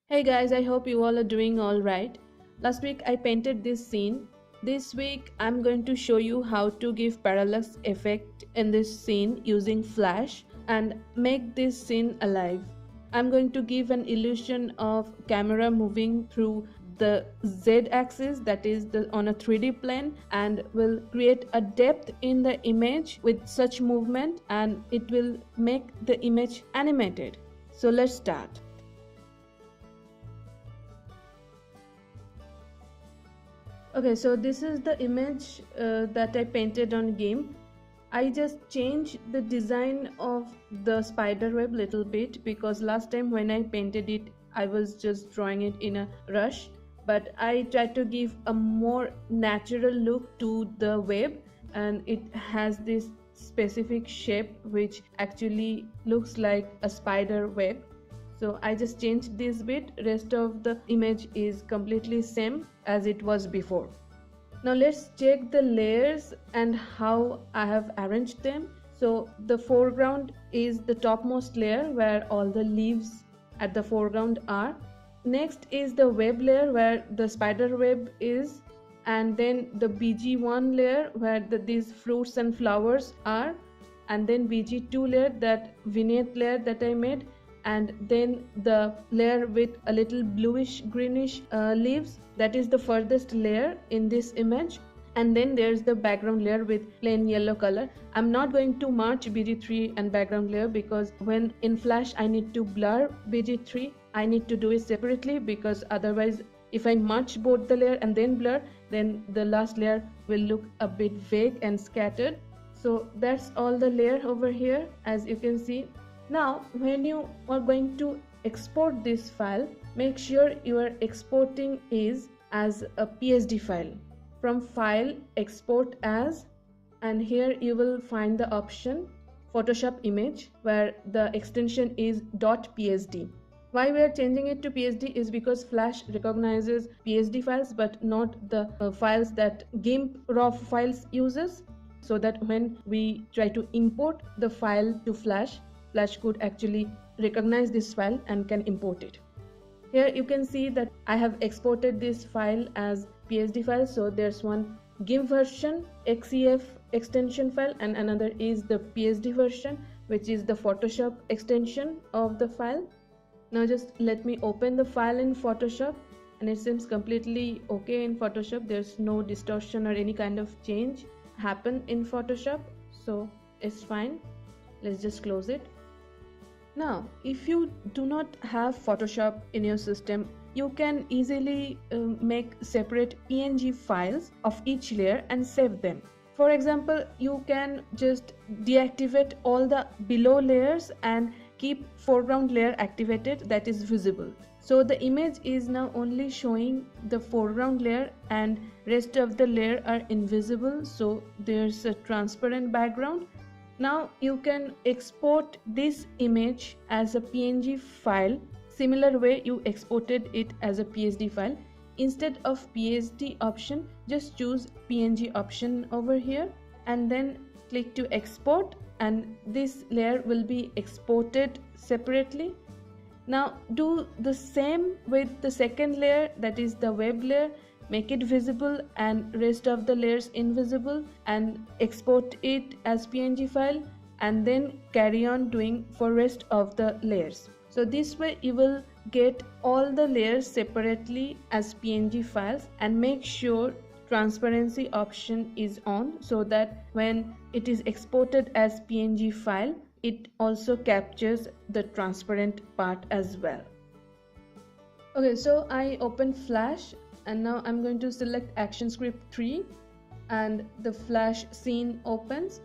Hey guys, I hope you all are doing alright. Last week I painted this scene. This week I'm going to show you how to give parallax effect in this scene using flash and make this scene alive. I'm going to give an illusion of camera moving through the Z axis, that is on a 3D plane, and will create a depth in the image with such movement, and it will make the image animated. So let's start. Okay, so this is the image that I painted on GIMP. I just changed the design of the spider web little bit because last time when I painted it, I was just drawing it in a rush. But I tried to give a more natural look to the web, and it has this specific shape which actually looks like a spider web. So I just changed this bit. Rest of the image is completely same as it was before. Now let's check the layers and how I have arranged them. So the foreground is the topmost layer where all the leaves at the foreground are. Next is the web layer where the spider web is, and then the BG1 layer where these fruits and flowers are, and then BG2 layer, that vignette layer that I made, and then the layer with a little bluish greenish leaves, that is the furthest layer in this image. And then there's the background layer with plain yellow color. I'm not going to merge BG3 and background layer because when in flash I need to blur BG3, I need to do it separately, because otherwise if I merge both the layer and then blur, then the last layer will look a bit vague and scattered. So that's all the layer over here, as you can see. Now when you are going to export this file, make sure you are exporting is as a PSD file. From file, export as, and here you will find the option Photoshop image where the extension is .psd. Why we are changing it to PSD is because Flash recognizes PSD files but not the files that GIMP raw files uses, so that when we try to import the file to Flash could actually recognize this file and can import it. Here you can see that I have exported this file as PSD file. So there's one GIMP version XEF extension file and another is the PSD version, which is the Photoshop extension of the file. Now just let me open the file in Photoshop, and it seems completely okay in Photoshop. There's no distortion or any kind of change happen in Photoshop, so it's fine. Let's just close it. Now, if you do not have Photoshop in your system, you can easily make separate PNG files of each layer and save them. For example, you can just deactivate all the below layers and keep foreground layer activated, that is visible. So the image is now only showing the foreground layer and rest of the layer are invisible, so there's a transparent background. Now you can export this image as a PNG file, similar way you exported it as a PSD file. Instead of PSD option, just choose PNG option over here and then click to export, and this layer will be exported separately. Now do the same with the second layer, that is the web layer. Make it visible and rest of the layers invisible and export it as PNG file, and then carry on doing for rest of the layers. So this way you will get all the layers separately as PNG files, and make sure transparency option is on so that when it is exported as PNG file, it also captures the transparent part as well. Okay, so I open Flash and now I'm going to select ActionScript 3 and the Flash scene opens.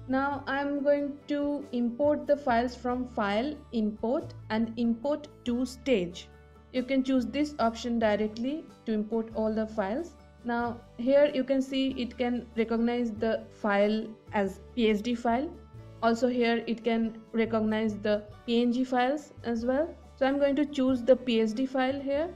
Now I'm going to import the files from File, Import, and Import to Stage. You can choose this option directly to import all the files. Now here you can see it can recognize the file as PSD file. Also here it can recognize the PNG files as well. So I'm going to choose the PSD file here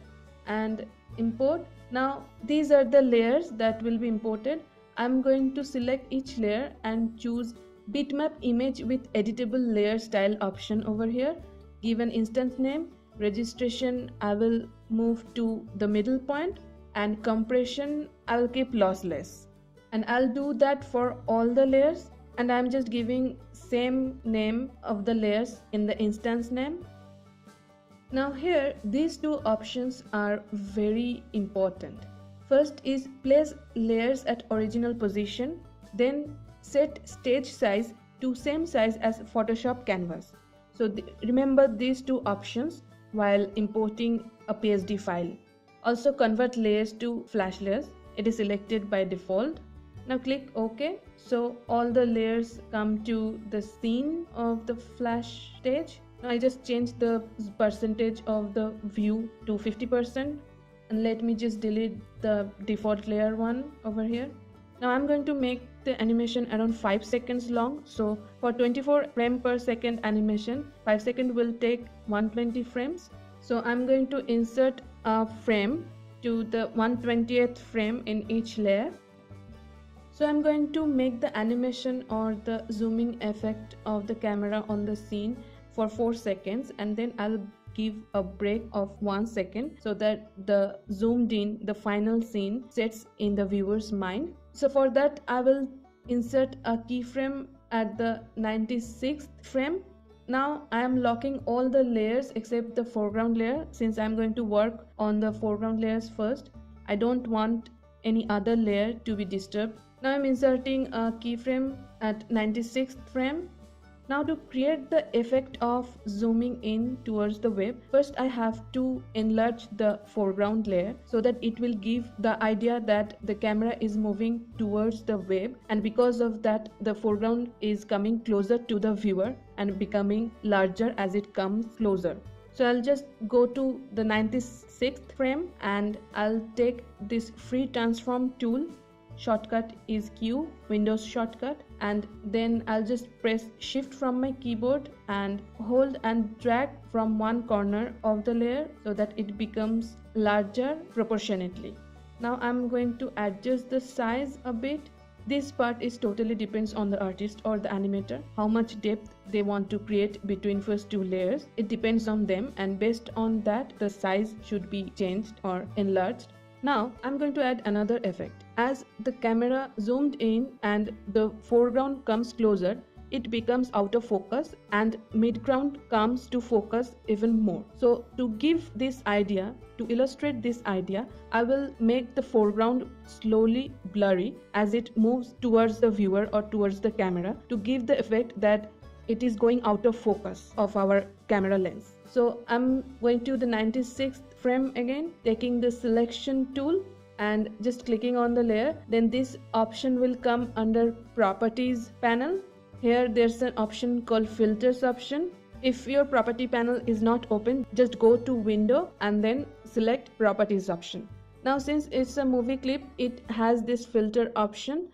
and import. Now these are the layers that will be imported. I'm going to select each layer and choose bitmap image with editable layer style option over here. Give an instance name registration I will move to the middle point, and compression I'll keep lossless. And I'll do that for all the layers, and I'm just giving same name of the layers in the instance name. Now here these two options are very important. First is place layers at original position, then set stage size to same size as Photoshop canvas. So remember these two options while importing a PSD file. Also convert layers to flash layers. It is selected by default. Now click OK. So all the layers come to the scene of the flash stage. Now I just changed the percentage of the view to 50%, and let me just delete the default layer one over here. Now I'm going to make the animation around 5 seconds long. So for 24 frame per second animation, 5 seconds will take 120 frames. So I'm going to insert a frame to the 120th frame in each layer. So I'm going to make the animation or the zooming effect of the camera on the scene for 4 seconds, and then I'll give a break of 1 second so that the zoomed in, the final scene sets in the viewer's mind. So for that I will insert a keyframe at the 96th frame. Now I am locking all the layers except the foreground layer, since I'm going to work on the foreground layers first. I don't want any other layer to be disturbed. Now I'm inserting a keyframe at 96th frame. Now to create the effect of zooming in towards the web, first I have to enlarge the foreground layer so that it will give the idea that the camera is moving towards the web, and because of that the foreground is coming closer to the viewer and becoming larger as it comes closer. So I'll just go to the 96th frame and I'll take this free transform tool. Shortcut is Q, Windows shortcut, and then I'll just press shift from my keyboard and hold and drag from one corner of the layer so that it becomes larger proportionately. Now I'm going to adjust the size a bit. This part is totally depends on the artist or the animator, how much depth they want to create between first two layers. It depends on them, and based on that the size should be changed or enlarged. Now I'm going to add another effect. As the camera zoomed in and the foreground comes closer, it becomes out of focus and midground comes to focus even more. So to give this idea, to illustrate this idea, I will make the foreground slowly blurry as it moves towards the viewer or towards the camera, to give the effect that it is going out of focus of our camera lens. So I'm going to the 96th frame again, taking the selection tool and just clicking on the layer. Then this option will come under properties panel. Here there's an option called filters option. If your property panel is not open, just go to window and then select properties option. Now since it's a movie clip, it has this filter option.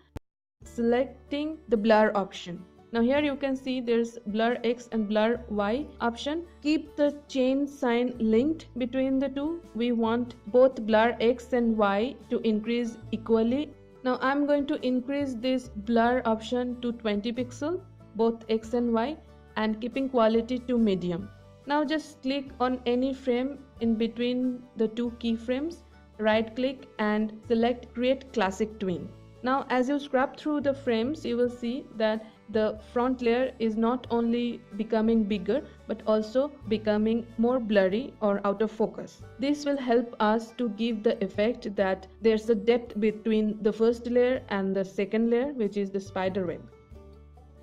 Selecting the blur option. Now here you can see there's blur X and blur Y option. Keep the chain sign linked between the two. We want both blur X and Y to increase equally. Now I'm going to increase this blur option to 20 pixel, both X and Y, and keeping quality to medium. Now just click on any frame in between the two keyframes, right click and select create classic twin. Now as you scrub through the frames, you will see that the front layer is not only becoming bigger but also becoming more blurry or out of focus. This will help us to give the effect that there's a depth between the first layer and the second layer, which is the spider web.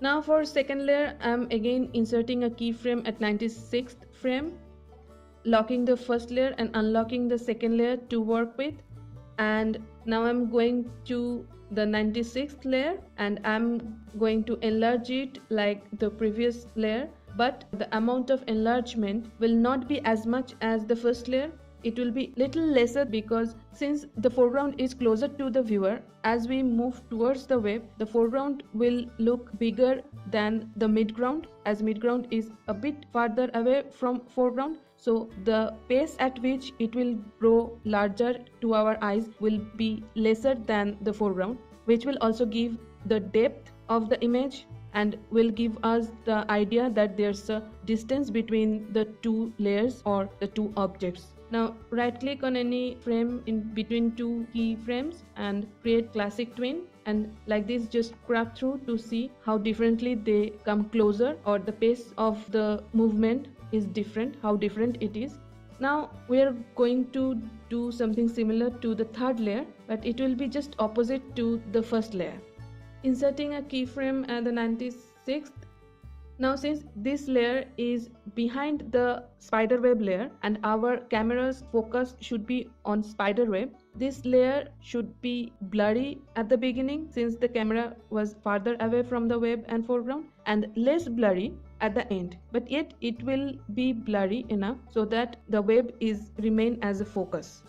Now for second layer, I'm again inserting a keyframe at 96th frame, locking the first layer and unlocking the second layer to work with. And now I'm going to the 96th layer and I'm going to enlarge it like the previous layer, but the amount of enlargement will not be as much as the first layer. It will be little lesser because since the foreground is closer to the viewer, as we move towards the web, the foreground will look bigger than the midground, as midground is a bit farther away from foreground. So the pace at which it will grow larger to our eyes will be lesser than the foreground, which will also give the depth of the image. and will give us the idea that there's a distance between the two layers or the two objects. Now right click on any frame in between two keyframes and create classic twin, and like this just scrub through to see how differently they come closer, or the pace of the movement is different, how different it is. Now we are going to do something similar to the third layer, but it will be just opposite to the first layer. Inserting a keyframe at the 96th. Now since this layer is behind the spiderweb layer and our camera's focus should be on spiderweb, this layer should be blurry at the beginning since the camera was farther away from the web and foreground, and less blurry at the end, but yet it will be blurry enough so that the web is remain as a focus.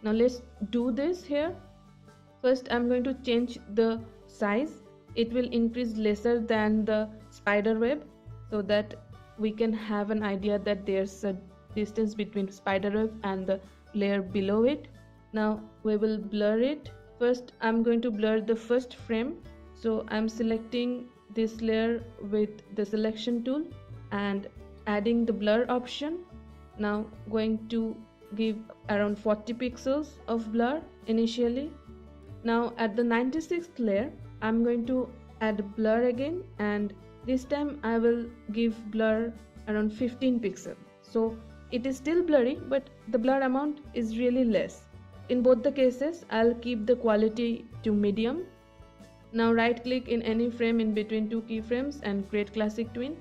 Now let's do this here. First I'm going to change the size. It will increase lesser than the spider web so that we can have an idea that there's a distance between spider web and the layer below it. Now we will blur it. First I'm going to blur the first frame, so I'm selecting this layer with the selection tool and adding the blur option. Now going to give around 40 pixels of blur initially. Now at the 96th layer I'm going to add blur again, and this time I will give blur around 15 pixels. So it is still blurry, but the blur amount is really less. In both the cases I'll keep the quality to medium. Now right click in any frame in between two keyframes and create classic twin.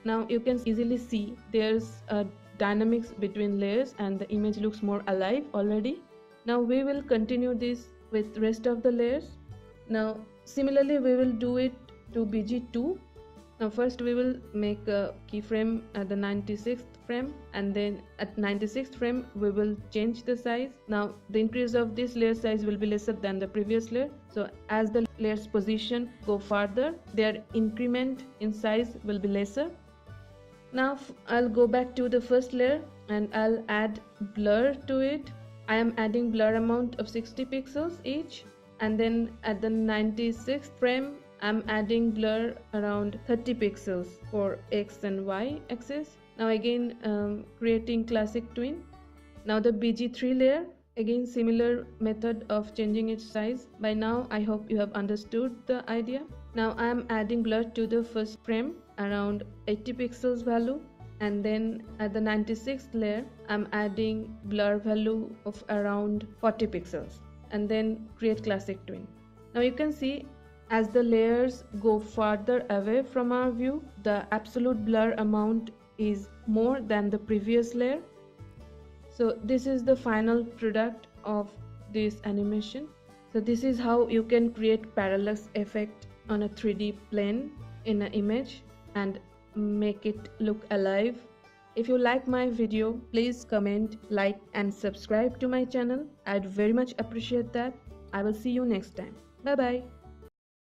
Now you can easily see there's a dynamics between layers and the image looks more alive already. Now we will continue this with rest of the layers. Now similarly we will do it to BG2. Now first we will make a keyframe at the 96th frame, and then at 96th frame we will change the size. Now the increase of this layer size will be lesser than the previous layer, so as the layer's position go farther, their increment in size will be lesser. Now I'll go back to the first layer and I'll add blur to it. I am adding blur amount of 60 pixels each, and then at the 96th frame I'm adding blur around 30 pixels for X and Y axis. Now again creating classic twin. Now the BG3 layer, again similar method of changing its size. By now I hope you have understood the idea. Now I am adding blur to the first frame around 80 pixels value, and then at the 96th layer I'm adding blur value of around 40 pixels, and then create classic twin. Now you can see as the layers go farther away from our view, the absolute blur amount is more than the previous layer. So this is the final product of this animation. So this is how you can create parallax effect on a 3D plane in an image and make it look alive. If you like my video, please comment, like and subscribe to my channel. I'd very much appreciate that. I will see you next time. Bye bye.